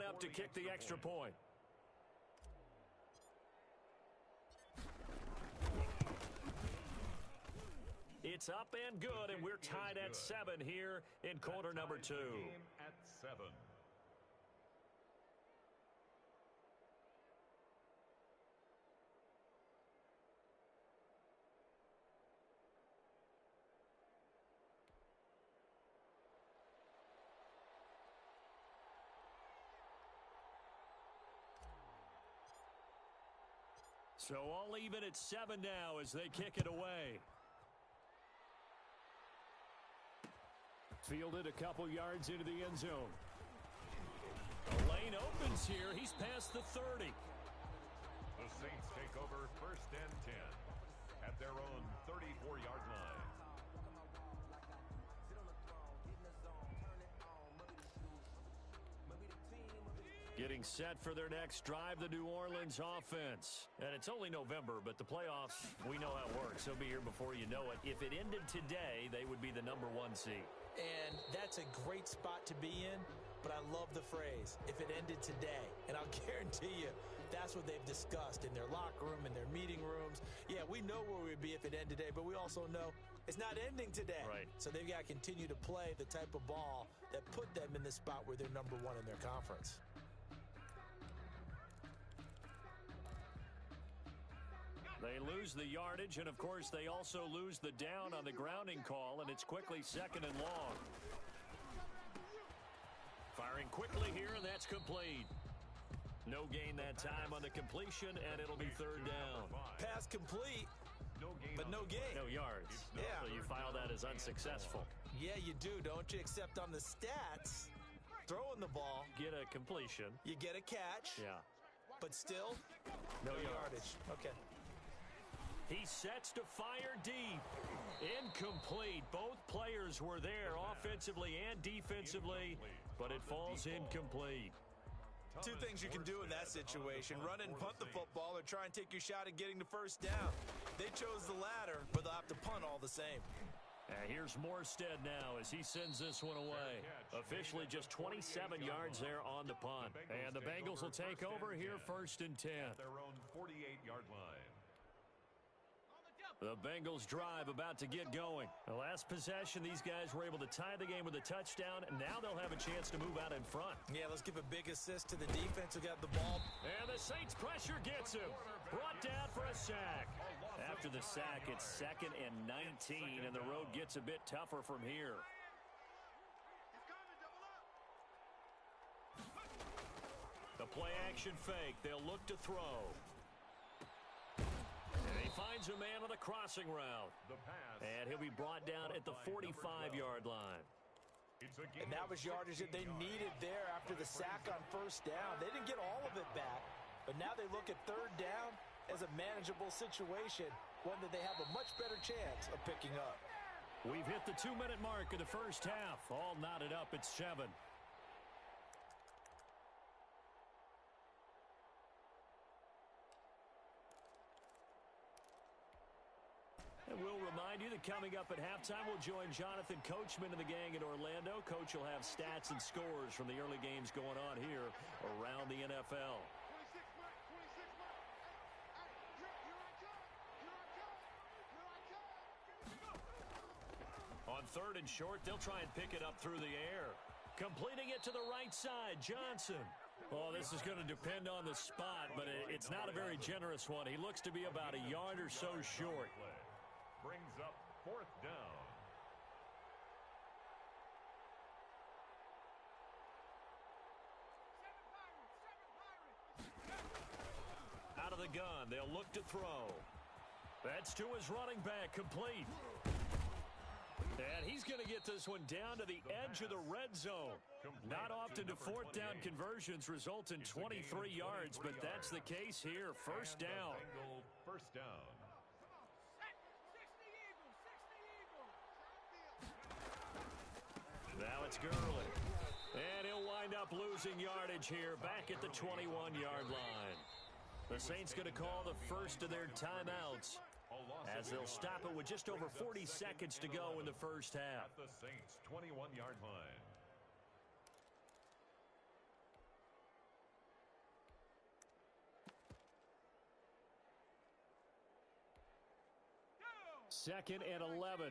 up to kick the extra point. It's up and good, and we're tied at 7 here in quarter number 2. Game at 7. So all even at 7 now as they kick it away. Fielded a couple yards into the end zone. The lane opens here. He's past the 30. The Saints take over 1st and 10 at their own 34-yard line. Getting set for their next drive, the New Orleans offense. And it's only November, but the playoffs, we know how it works. They'll be here before you know it. If it ended today, they would be the #1 seed. And that's a great spot to be in, but I love the phrase, if it ended today. And I'll guarantee you, that's what they've discussed in their locker room, in their meeting rooms. Yeah, we know where we'd be if it ended today, but we also know it's not ending today. Right. So they've got to continue to play the type of ball that put them in the spot where they're #1 in their conference. They lose the yardage, and, of course, they also lose the down on the grounding call, and it's quickly 2nd and long. Firing quickly here, and that's complete. No gain that time on the completion, and it'll be 3rd down. Pass complete, but no gain. No yards. Yeah. So you file that as unsuccessful. Yeah, you do, don't you? Except on the stats, throwing the ball. Get a completion. You get a catch. Yeah. But still, no yardage. Okay. He sets to fire deep. Incomplete. Both players were there offensively and defensively, but it falls incomplete. Two things you can do in that situation: run and punt the football, or try and take your shot at getting the 1st down. They chose the latter, but they'll have to punt all the same. And here's Morstead now as he sends this one away. Officially just 27 yards there on the punt. And the Bengals will take over here 1st and 10. At their own 48-yard line. The Bengals drive about to get going. The last possession, these guys were able to tie the game with a touchdown, and now they'll have a chance to move out in front. Yeah, let's give a big assist to the defense who got the ball. And the Saints pressure gets him. Brought down for a sack. After the sack, it's 2nd and 19, and the road gets a bit tougher from here. The play-action fake. They'll look to throw. He finds a man on the crossing route. And he'll be brought down at the 45-yard line. And that was yardage that they needed there after the sack on 1st down. They didn't get all of it back, but now they look at 3rd down as a manageable situation, one that they have a much better chance of picking up. We've hit the 2-minute mark of the first half. All knotted up at 7. And we'll remind you that coming up at halftime, we'll join Jonathan Coachman and the gang in Orlando. Coach will have stats and scores from the early games going on here around the NFL. On 3rd and short, they'll try and pick it up through the air. Completing it to the right side, Johnson. Well, this is going to depend on the spot, but it's not a very generous one. He looks to be about a yard or so short. Brings up 4th down. Out of the gun, they'll look to throw. That's to his running back, complete. And he's going to get this one down to the edge of the red zone. Not often do 4th down conversions result in 23 yards, but that's the case here. 1st down. 1st down. Now it's Gurley. And he'll wind up losing yardage here back at the 21-yard line. The Saints going to call the first of their timeouts as they'll stop it with just over 40 seconds to go in the first half. At the Saints' 21-yard line. 2nd and 11.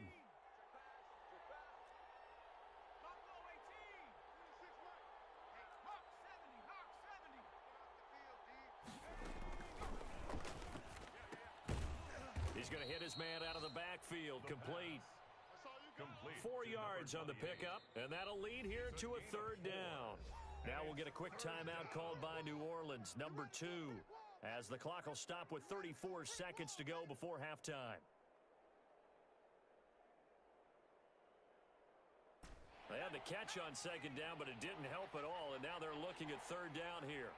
He's going to hit his man out of the backfield. Complete. 4 yards on the pickup, and that'll lead here to a 3rd down. Now we'll get a quick timeout called by New Orleans, number 2, as the clock will stop with 34 seconds to go before halftime. They had the catch on 2nd down, but it didn't help at all, and now they're looking at 3rd down here.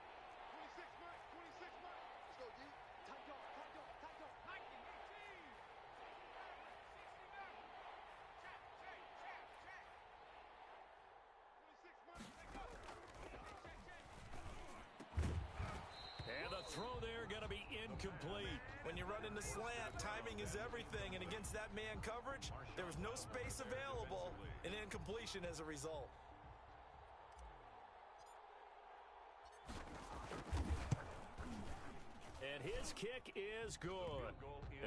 And the throw there going to be incomplete. When you run in the slant, timing is everything, and against that man coverage, there was no space available, and incompletion as a result. And his kick is good.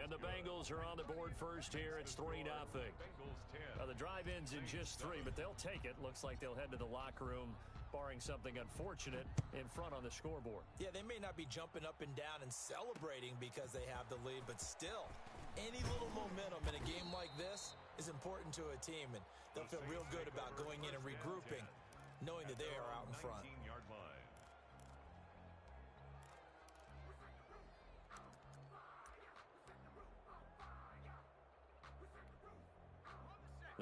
And the Bengals are on the board first here. It's 3-0. Now the drive ends in just 3, but they'll take it. Looks like they'll head to the locker room, barring something unfortunate, in front on the scoreboard. Yeah, they may not be jumping up and down and celebrating because they have the lead, but still, any little momentum in a game like this is important to a team, and they'll feel real good about going in and regrouping, knowing that they are out in front.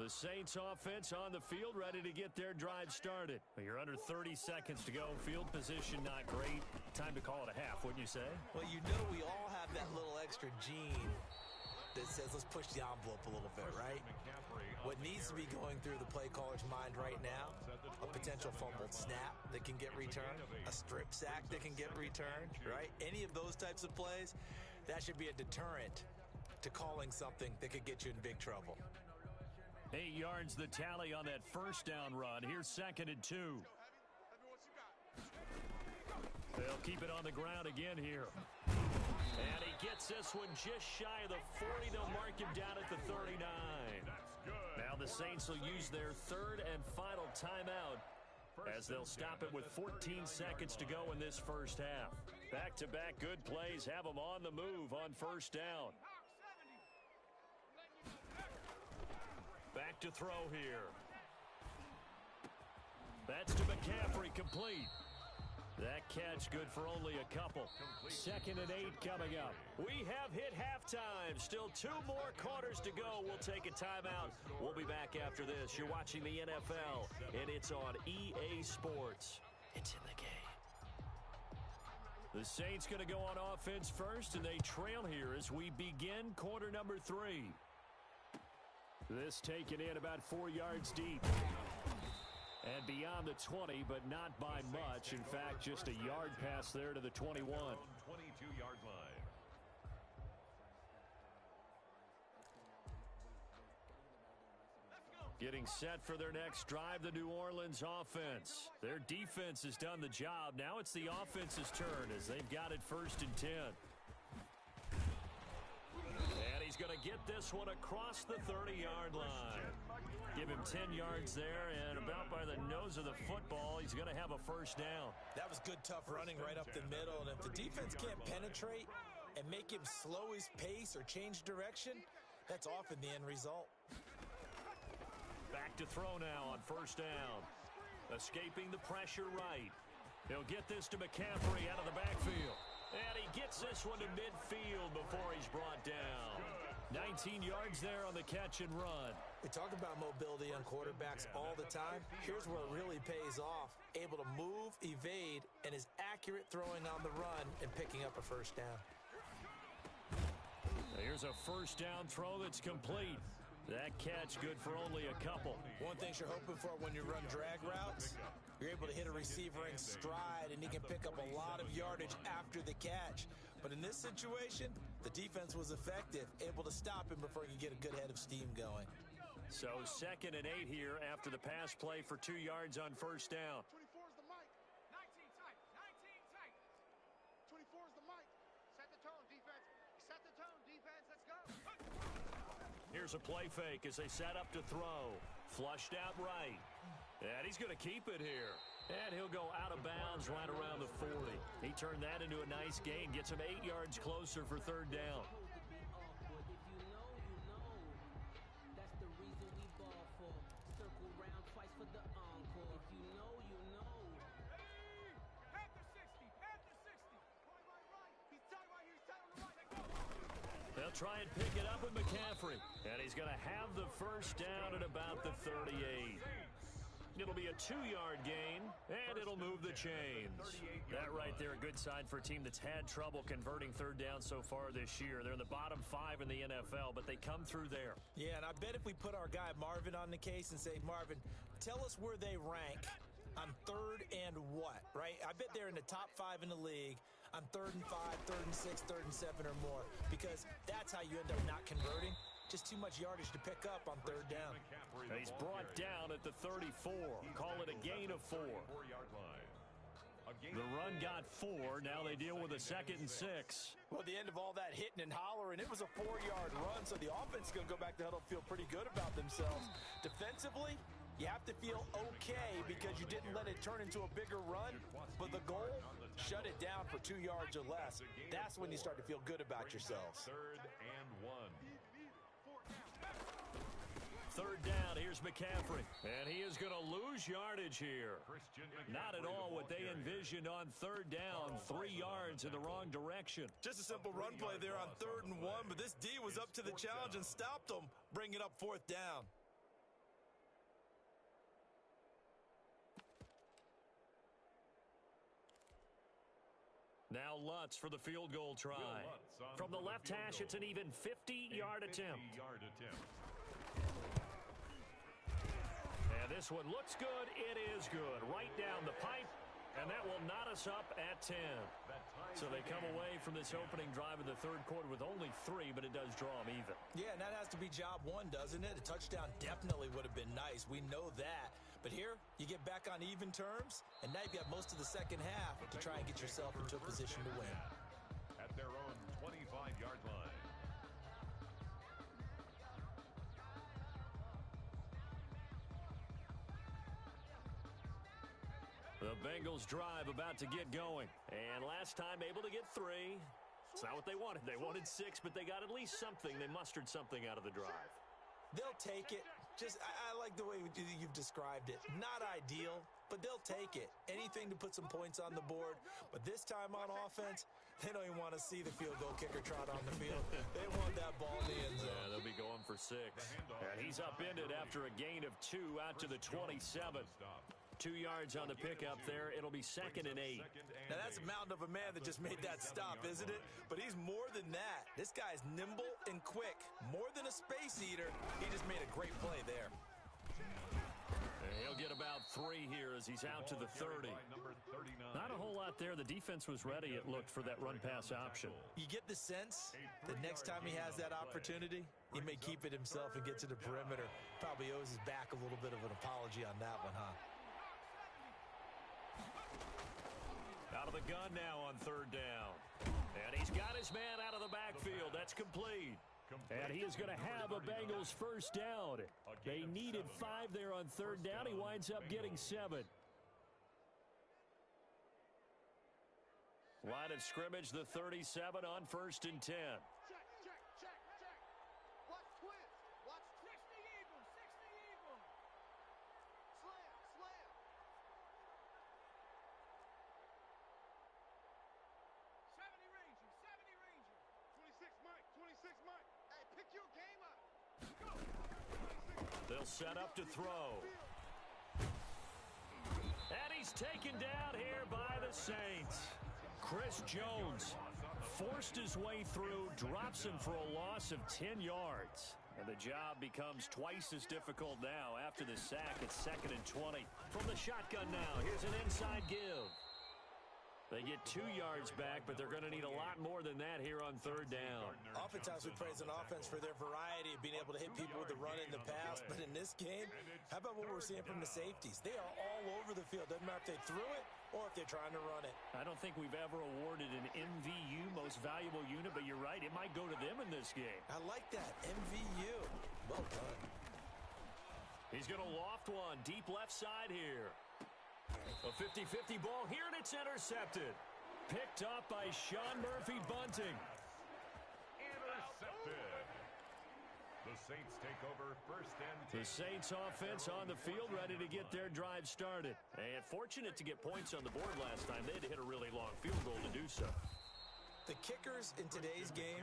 The Saints offense on the field, ready to get their drive started. You're under 30 seconds to go. Field position not great. Time to call it a half, wouldn't you say? Well, you know we all have that little extra gene that says let's push the envelope a little bit, right? What needs to be going through the play caller's mind right now, a potential fumbled snap that can get returned, a strip sack that can get returned, right? Any of those types of plays, that should be a deterrent to calling something that could get you in big trouble. 8 yards the tally on that first down run. Here's 2nd and 2. They'll keep it on the ground again here. And he gets this one just shy of the 40. They'll mark him down at the 39. Now the Saints will use their 3rd and final timeout as they'll stop it with 14 seconds to go in this first half. Back-to-back good plays have them on the move on first down. Back to throw here. That's to McCaffrey, complete. That catch good for only a couple. 2nd and 8 coming up. We have hit halftime. Still 2 more quarters to go. We'll take a timeout. We'll be back after this. You're watching the NFL, and it's on EA Sports. It's in the game. The Saints going to go on offense first, and they trail here as we begin quarter number 3. This taken in about 4 yards deep. And beyond the 20, but not by much. In fact, just a yard pass there to the 21. 22-yard line. Getting set for their next drive, the New Orleans offense. Their defense has done the job. Now it's the offense's turn as they've got it 1st and 10. And he's going to get this one across the 30-yard line. Give him 10 yards there, and about by the nose of the football, he's going to have a first down. That was good, tough running right up the middle, and if the defense can't penetrate and make him slow his pace or change direction, that's often the end result. Back to throw now on first down. Escaping the pressure right. He'll get this to McCaffrey out of the backfield. And he gets this one to midfield before he's brought down. 19 yards there on the catch and run. We talk about mobility on quarterbacks all the time. Here's where it really pays off. Able to move, evade, and is accurate throwing on the run and picking up a first down. Here's a first down throw that's complete. That catch good for only a couple. One thing you're hoping for when you run drag routes, you're able to hit a receiver in stride, and he can pick up a lot of yardage after the catch. But in this situation, the defense was effective, able to stop him before he could get a good head of steam going. So 2nd and 8 here after the pass play for 2 yards on first down. 24 is the mic. 19 tight. 19 tight. 24 is the mic. Set the tone, defense. Set the tone, defense. Let's go. Here's a play fake as they set up to throw. Flushed out right. And he's going to keep it here. And he'll go out of bounds right around the 40. He turned that into a nice gain. Gets him 8 yards closer for third down. They'll try and pick it up with McCaffrey. And he's going to have the first down at about the 38. It'll be a 2-yard gain, and it'll move the chains. That right there, a good sign for a team that's had trouble converting third down so far this year. They're in the bottom 5 in the NFL, but they come through there. Yeah, and I bet if we put our guy Marvin on the case and say, Marvin, tell us where they rank on third and what, right? I bet they're in the top 5 in the league on 3rd and 5, 3rd and 6, 3rd and 7 or more, because that's how you end up not converting. Just too much yardage to pick up on third down. He's brought down at the 34. Call it a gain of 4. The run got 4. Now they deal with a 2nd and 6. Well, the end of all that hitting and hollering, it was a 4-yard run, so the offense is going to go back to huddle, feel pretty good about themselves. Defensively, you have to feel okay because you didn't let it turn into a bigger run, but the goal, shut it down for 2 yards or less. That's when you start to feel good about yourselves. 3rd and 1. 3rd down, here's McCaffrey. And he is going to lose yardage here. Not at all what they envisioned on 3rd down. 3 yards in the wrong direction. Just a simple run play there on 3rd and 1, but this D was up to the challenge and stopped them, bringing up 4th down. Now Lutz for the field goal try. From the left hash, it's an even 50-yard attempt. And this one looks good. It is good. Right down the pipe. And that will knot us up at 10. So they come away from this opening drive of the 3rd quarter with only 3, but it does draw them even. Yeah, and that has to be job 1, doesn't it? A touchdown definitely would have been nice. We know that. But here, you get back on even terms, and now you've got most of the second half to try and get yourself into a position to win. At their own 25-yard line. The Bengals drive about to get going. And last time able to get 3. It's not what they wanted. They wanted 6, but they got at least something. They mustered something out of the drive. They'll take it. I like the way you've described it. Not ideal, but they'll take it. Anything to put some points on the board. But this time on offense, they don't even want to see the field goal kicker trot on the field. They want that ball in the end zone. Yeah, they'll be going for 6. And he's upended after a gain of 2 out to the 27. 2 yards on the pickup there. It'll be 2nd and 8. Now, that's a mountain of a man that just made that stop, isn't it? But he's more than that. This guy's nimble and quick. More than a space eater. He just made a great play there. And he'll get about 3 here as he's out to the 30. Not a whole lot there. The defense was ready, it looked, for that run-pass option. You get the sense that next time he has that opportunity, he may keep it himself and get to the perimeter. Probably owes his back a little bit of an apology on that one, huh? Out of the gun now on 3rd down. And he's got his man out of the backfield. That's complete. And he is going to have a Bengals first down. They needed 5 there on 3rd down. He winds up getting 7. Line of scrimmage, the 37 on 1st and 10. Check. Watch twist. Watch 60 Eagles. 60 Eagles. Slam. 70 Ranger. 26 Mike. Hey, pick your game up. Go. They'll set up to throw. And he's taken down here by the Saints. Chris Jones forced his way through, drops him for a loss of 10 yards. And the job becomes twice as difficult now after the sack. It's 2nd and 20. From the shotgun now, here's an inside give. They get 2 yards back, but they're going to need a lot more than that here on 3rd down. Oftentimes we praise an offense for their variety of being able to hit people with the run in the pass, but in this game, how about what we're seeing from the safeties? They are all over the field. Doesn't matter if they threw it or if they're trying to run it. I don't think we've ever awarded an MVU, most valuable unit, but you're right. It might go to them in this game. I like that. MVU. Well done. He's going to loft one deep left side here. A 50-50 ball here, and it's intercepted. Picked up by Sean Murphy Bunting. Intercepted. The Saints take over first and 10. The Saints offense on the field, ready to get their drive started. And fortunate to get points on the board last time. They had to hit a really long field goal to do so. The kickers in today's game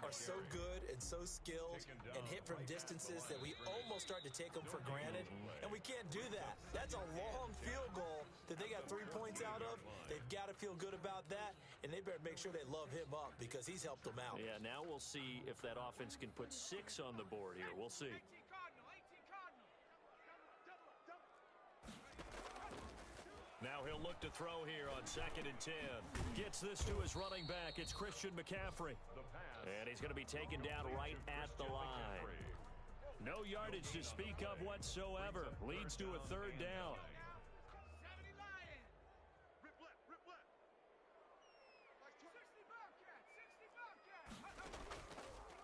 are so good and so skilled and hit from distances that we almost start to take them for granted, and we can't do that. That's a long field goal that they got 3 points out of. They've got to feel good about that, and they better make sure they love him up because he's helped them out. Yeah, now we'll see if that offense can put 6 on the board here. We'll see. 18 Cardinal, 18 Cardinal. Now he'll look to throw here on 2nd and 10. Gets this to his running back. It's Christian McCaffrey. And he's going to be taken down right at the line. No yardage to speak of whatsoever. Leads to a 3rd down. 70 Lions. Rip left, rip left. 60 Bobcats, 60 Bobcats.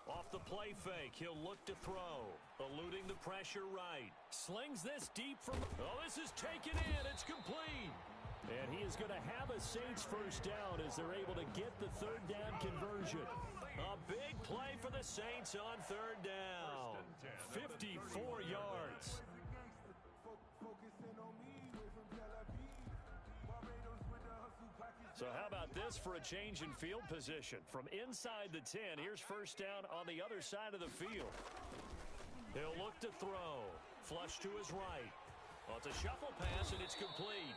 Off the play fake, he'll look to throw. Eluding the pressure right. Slings this deep from... Oh, this is taken in. It's complete. And he is going to have a Saints first down as they're able to get the 3rd down conversion. A big play for the Saints on 3rd down. 54 yards. So how about this for a change in field position? From inside the 10, here's first down on the other side of the field. He'll look to throw. Flush to his right. Well, it's a shuffle pass, and it's complete.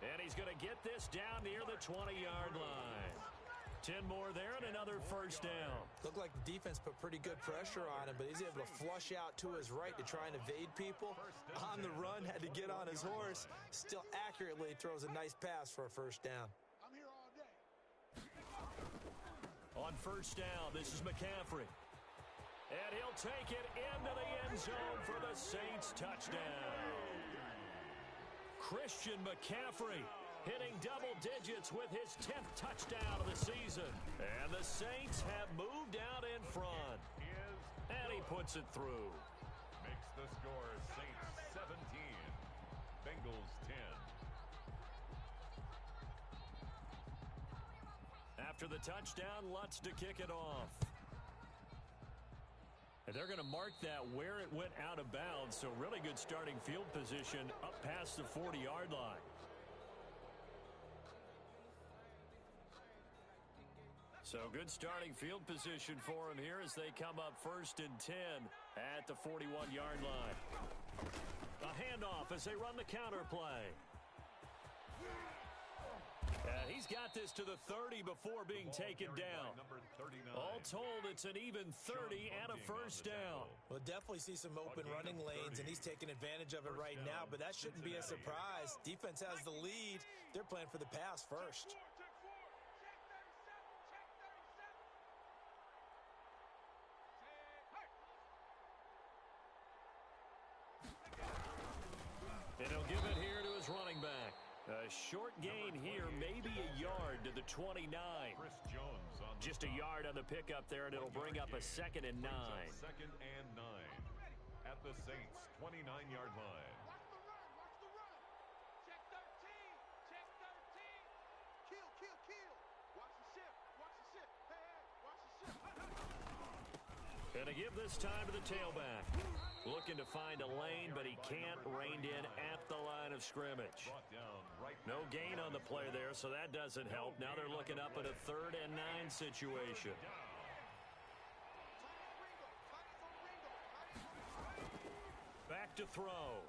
And he's going to get this down near the 20-yard line. 10 more there and another first down. Looked like the defense put pretty good pressure on him, but he's able to flush out to his right to try and evade people. On the run, had to get on his horse. Still accurately throws a nice pass for a first down. I'm here all day. On first down, this is McCaffrey. And he'll take it into the end zone for the Saints touchdown. Christian McCaffrey hitting double digits with his 10th touchdown of the season. And the Saints have moved out in front. And he puts it through. Makes the score Saints 17, Bengals 10. After the touchdown, Lutz to kick it off. And they're going to mark that where it went out of bounds, so really good starting field position up past the 40-yard line. So good starting field position for him here as they come up 1st and 10 at the 41-yard line. A handoff as they run the counter play. And he's got this to the 30 before being taken down. All told, it's an even 30 and a first down. We'll definitely see some open running lanes, and he's taking advantage of it right now, but that shouldn't be a surprise. Defense has the lead. They're playing for the pass first. And he'll give it here to his running back. A short gain here, maybe a yard to the 29. Just a yard on the pickup there, and it'll bring up a 2nd and 9. 2nd and 9 at the Saints' 29-yard line. Watch the run, watch the run. Check 13, check 13. Kill, kill, kill. Watch the shift, watch the shift. Hey, hey, watch the shift. Gonna give this time to the tailback. Looking to find a lane, but he can't. Reined in at the line of scrimmage. No gain on the play there, so that doesn't help. Now they're looking up at a 3rd and 9 situation. Back to throw.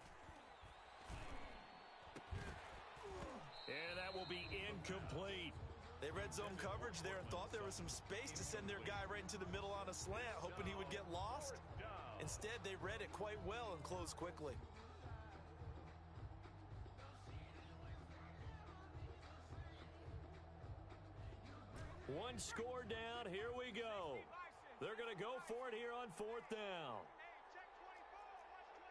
And that will be incomplete. They read zone coverage there and thought there was some space to send their guy right into the middle on a slant, hoping he would get lost. Instead, they read it quite well and closed quickly. One score down. Here we go. They're going to go for it here on 4th down. Check 24, watch 24.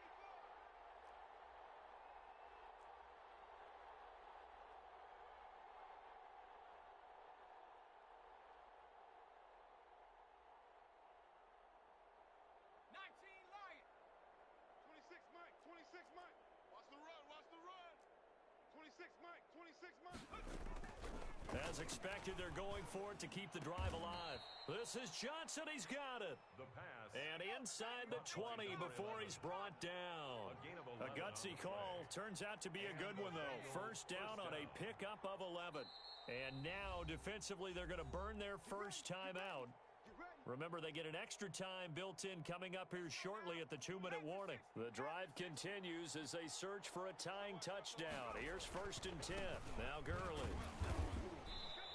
As expected, they're going for it to keep the drive alive. This is Johnson. He's got it. The pass. And inside the 20 before he's brought down. A gutsy call. Turns out to be a good one, though. First down on a pickup of 11. And now, defensively, they're going to burn their first time out. Remember, they get an extra time built in coming up here shortly at the 2-minute warning. The drive continues as they search for a tying touchdown. Here's 1st and 10. Now Gurley.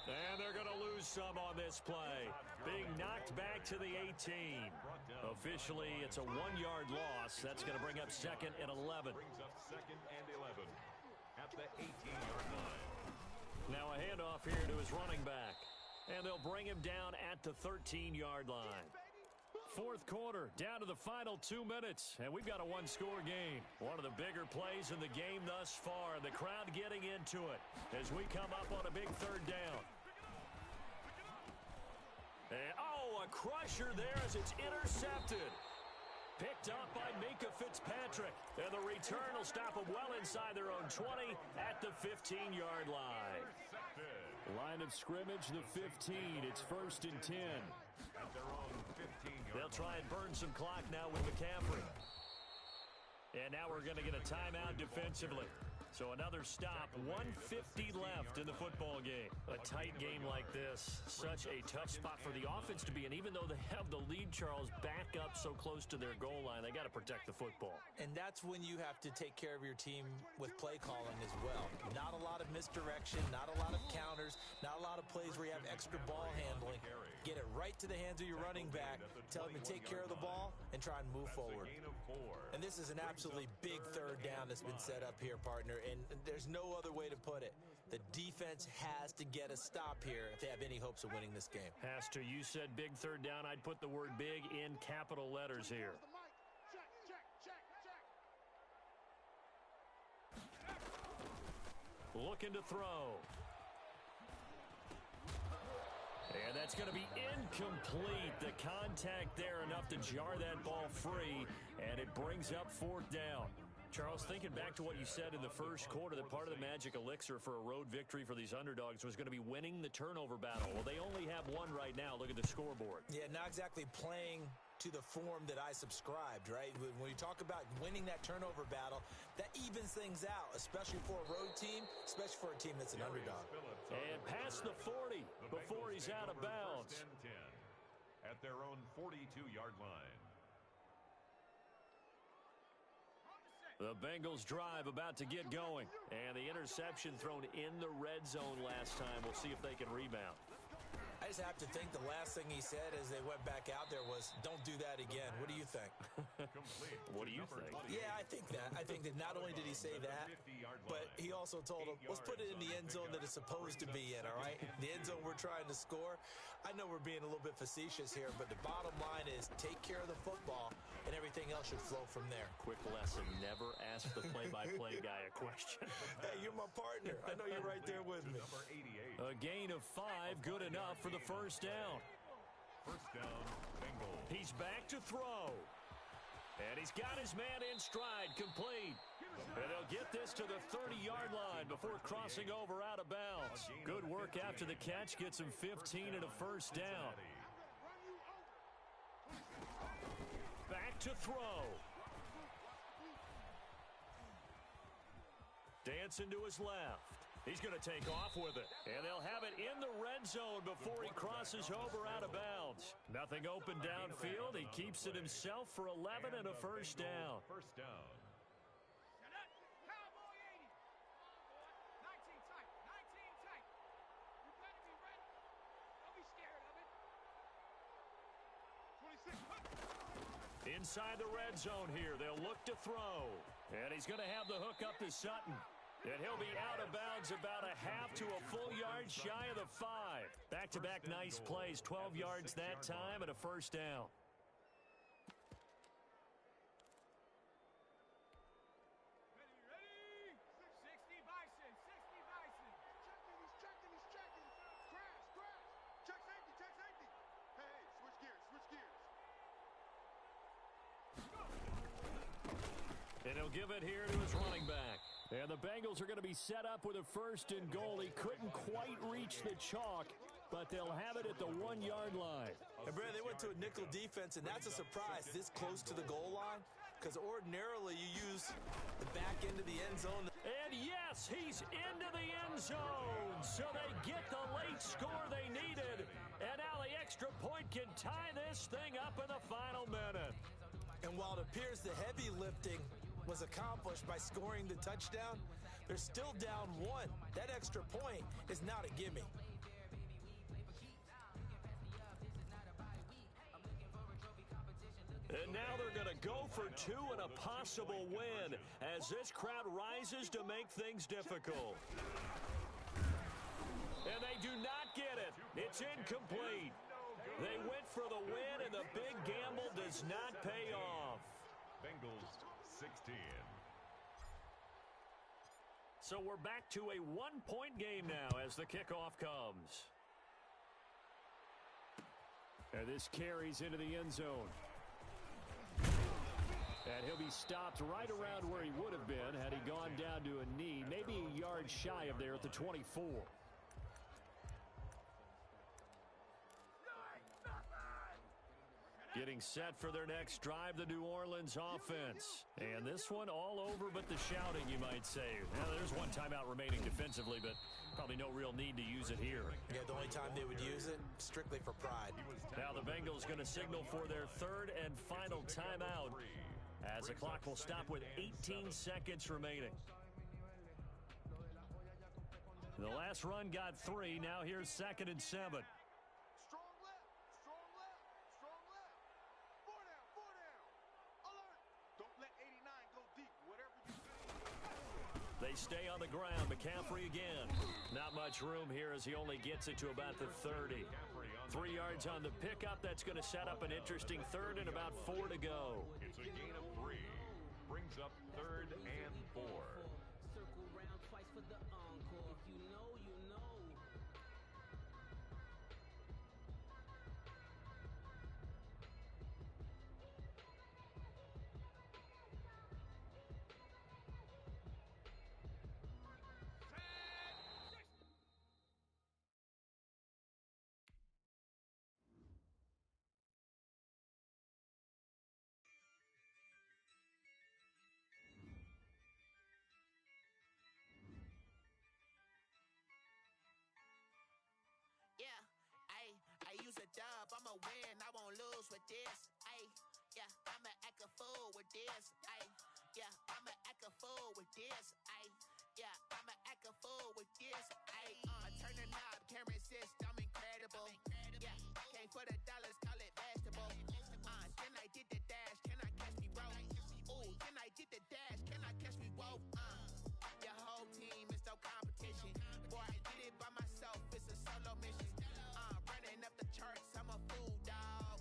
And they're going to lose some on this play. Being knocked back to the 18. Officially, it's a 1-yard loss. That's going to bring up 2nd and 11. Brings up 2nd and 11 at the 18-yard line. Now a handoff here to his running back. And they'll bring him down at the 13-yard line. Fourth quarter, down to the final 2 minutes, and we've got a one-score game. One of the bigger plays in the game thus far. The crowd getting into it as we come up on a big 3rd down. And, a crusher there as it's intercepted. Picked up by Minkah Fitzpatrick. And the return will stop them well inside their own 20 at the 15-yard line. Line of scrimmage, the 15. It's 1st and 10. At their own 15-yard They'll try and burn some clock now with McCaffrey. And now we're going to get a timeout defensively. So another stop, 1:50 left in the football game. A tight game like this, such a tough spot for the offense to be in. Even though they have the lead, Charles, back up so close to their goal line, they got to protect the football. And that's when you have to take care of your team with play calling as well. Not a lot of misdirection, not a lot of counters, not a lot of plays where you have extra ball handling. Get it right to the hands of your running back, tell him to take care of the ball, and try and move forward. And this is an absolutely big 3rd down that's been set up here, partner, and there's no other way to put it. The defense has to get a stop here if they have any hopes of winning this game. Has to. You said big 3rd down. I'd put the word big in capital letters here. Looking to throw. And that's going to be incomplete. The contact there enough to jar that ball free, and it brings up 4th down. Charles, thinking back to what you said in the first quarter, that part of the magic elixir for a road victory for these underdogs was going to be winning the turnover battle. Well, they only have one right now. Look at the scoreboard. Yeah, not exactly playing to the form that I subscribed, right? When you talk about winning that turnover battle, that evens things out, especially for a road team, especially for a team that's an underdog. And past the 40 before he's out of bounds. At their own 42-yard line. The Bengals drive about to get going. And the interception thrown in the red zone last time. We'll see if they can rebound. I just have to think the last thing he said as they went back out there was, don't do that again. What do you think? What do you think? Yeah, I think that. I think that not only did he say that, but he also told him, let's put it in the end zone that it's supposed to be in, all right? The end zone we're trying to score. I know we're being a little bit facetious here, but the bottom line is take care of the football, and everything else should flow from there. Quick lesson, never ask the play-by-play guy a question. Hey, you're my partner. I know you're right there with me. A gain of 5, good enough for the first down. First down, Bengals. He's back to throw. And he's got his man in stride, complete. And they'll get this to the 30-yard line before crossing over out of bounds. Good work after the catch, gets him 15 and a first down. Back to throw. Dancing to his left. He's going to take off with it. And they'll have it in the red zone before he crosses over out of bounds. Nothing open downfield. He keeps it himself for 11 and a first down. First down. Cowboy 80. 19 tight. 19 tight. You better be ready. Don't be scared of it. 26. Inside the red zone here. They'll look to throw. And he's going to have the hook up to Sutton. And he'll be out of bounds about a half to a full yard shy of the 5. Back-to-back nice plays, 12 yards that time and a first down. Ready? 60 Bison. 60 Bison. He's checking. Crash. Check safety. Hey, switch gears. And he'll give it here to his running back. And the Bengals are going to be set up with a 1st and goal. He couldn't quite reach the chalk, but they'll have it at the 1-yard line. And, Brad, they went to a nickel defense, and that's a surprise this close to the goal line, because ordinarily you use the back end of the end zone. And, yes, he's into the end zone. So they get the late score they needed. And now the extra point can tie this thing up in the final minute. And while it appears the heavy lifting was accomplished by scoring the touchdown, they're still down 1. That extra point is not a gimme. And now they're going to go for 2 and a possible win as this crowd rises to make things difficult. And they do not get it. It's incomplete. They went for the win, and the big gamble does not pay off. Bengals 16. So we're back to a 1-point game now as the kickoff comes. And this carries into the end zone. And he'll be stopped right around where he would have been had he gone down to a knee, maybe a yard shy of there at the 24. Getting set for their next drive, the New Orleans offense. And this one all over but the shouting, you might say. Now, there's one timeout remaining defensively, but probably no real need to use it here. Yeah, the only time they would use it, strictly for pride. Now the Bengals going to signal for their 3rd and final timeout as the clock will stop with 18 seconds remaining. The last run got 3. Now here's 2nd and 7. Strong left, strong left, strong left. 4 down, 4 down. Alert. Don't let 89 go deep, whatever you do. They stay on the ground. McCaffrey again. Not much room here as he only gets it to about the 30. 3 yards on the pickup. That's going to set up an interesting 3rd and about 4 to go. It's a gain of 3. Brings up 3rd and 4. Circle round twice for the encore. If you know, you know. Yeah, I use a dub, I'ma win, I won't lose with this. Yeah, I'ma act a fool with this. Yeah, I'ma act a fool with this. Yeah, I'ma act a fool with this. Turn the knob, can't resist, I'm incredible. Yeah, came for the dollars, call it vegetable. Then I did the dash, can I catch me, bro? Ooh, then I did the dash, can I catch me, whoa? Your whole team is no competition. Boy, I did it by myself, it's a solo mission. Running up the charts, I'm a fool, dog.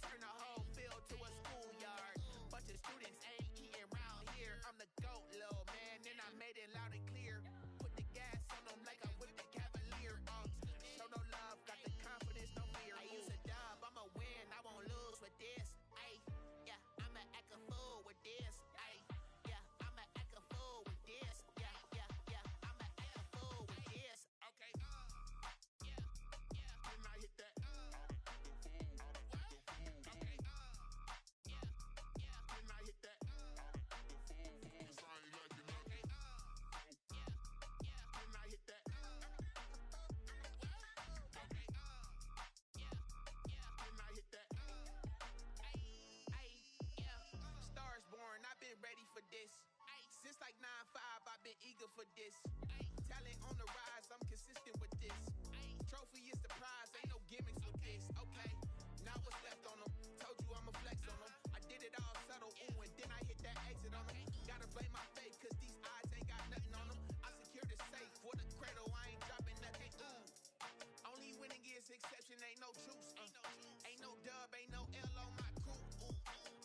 Turn the whole field to a schoolyard. Bunch of students ain't eating round here. I'm the GOAT, little man, and I made it loud and clear. Put the gas on them like I whipped the Cavalier. Show no love, got the confidence, no fear. I use a dub, I'ma win, I won't lose with this. Yeah, I'ma act a fool with this. Yeah, I'ma act a fool with this. Yeah, I'ma act a fool with this. Okay, Can I hit that? Okay, Can I hit that? Cause I ain't like it. Okay, Can I hit that? Okay, Can I hit that? Stars born, I've been ready for this. Since like 9-5, I've been eager for this. Talent on the rise, I'm consistent with this. Trophy is the prize, ain't no gimmicks with this. Okay, now what's left on them? Told you I'ma flex on them. I did it all subtle, ooh, and then I hit that exit on them. Gotta blame my faith, cause these odds ain't got nothing on them. I secure the safe for the cradle, I ain't dropping nothing, ooh. Only winning is exception, ain't no truce. Ain't no dub, ain't no L on my crew.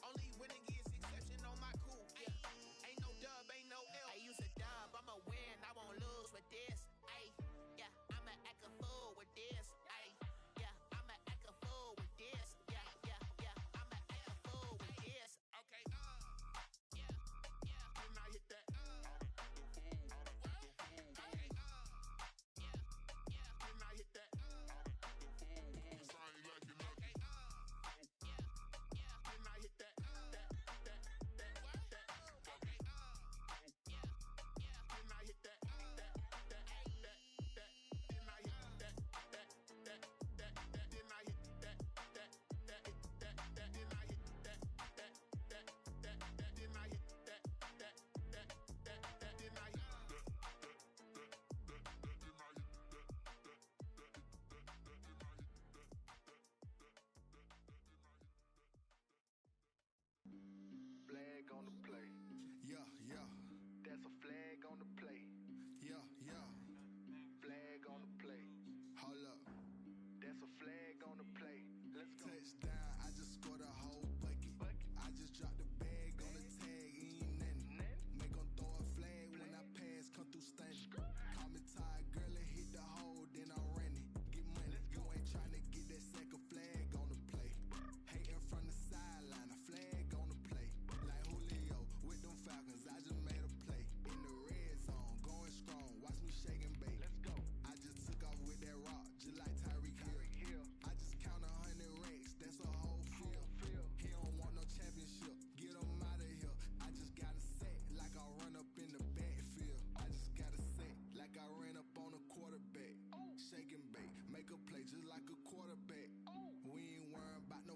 Only winning is exception on my crew. Yeah, ain't no dub, ain't no L. I use a dub, I'ma win, I won't lose with this. Yeah, I'ma act a fool with this. Yeah, I'ma act a fool with this. Yeah, I'ma act a fool with this. Okay, Can I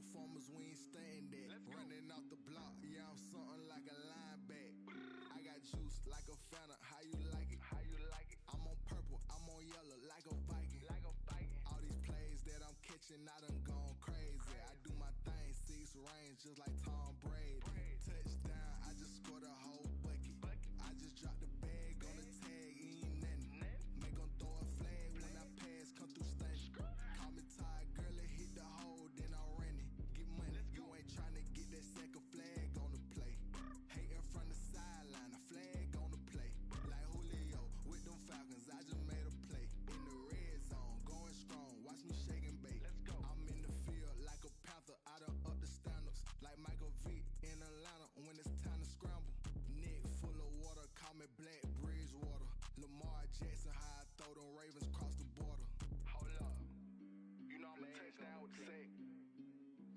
performers, we ain't staying there. Running out the block, yeah, I'm something like a lineback. I got juice like a Fanta, how you like it? How you like it? I'm on purple, I'm on yellow, like a Viking. Like a Viking. All these plays that I'm catching, I done gone crazy. I do my thing, 6 range, just like Tom Brady. Touchdown, I just scored a whole bucket. I just dropped the bag on the tag, ain't nothing. Make 'em throw a flag when I pass, come through stunning. Call me Ty Gurley, hit the hole, then I ran it. Get money, you ain't tryna get that second flag on the play. Hating from the sideline, a flag on the play. Like Julio with them Falcons, I just made a play. In the red zone, going strong, watch me shake and bake. I'm in the field like a Panther, I done up the standards. Like Michael Vick in Atlanta when it's time to scramble. Neck full of water, call me Black Bridgewater. Lamar Jackson, how I throw them Ravens cross the border. Hold up, you know I'm a touchdown with the sack.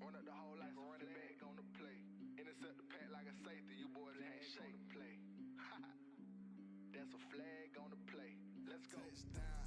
Run up the hole like a running back on the play. Intercept the pack like a safety, you boys handshake on the play. That's a flag on the play. Let's go. Touchdown,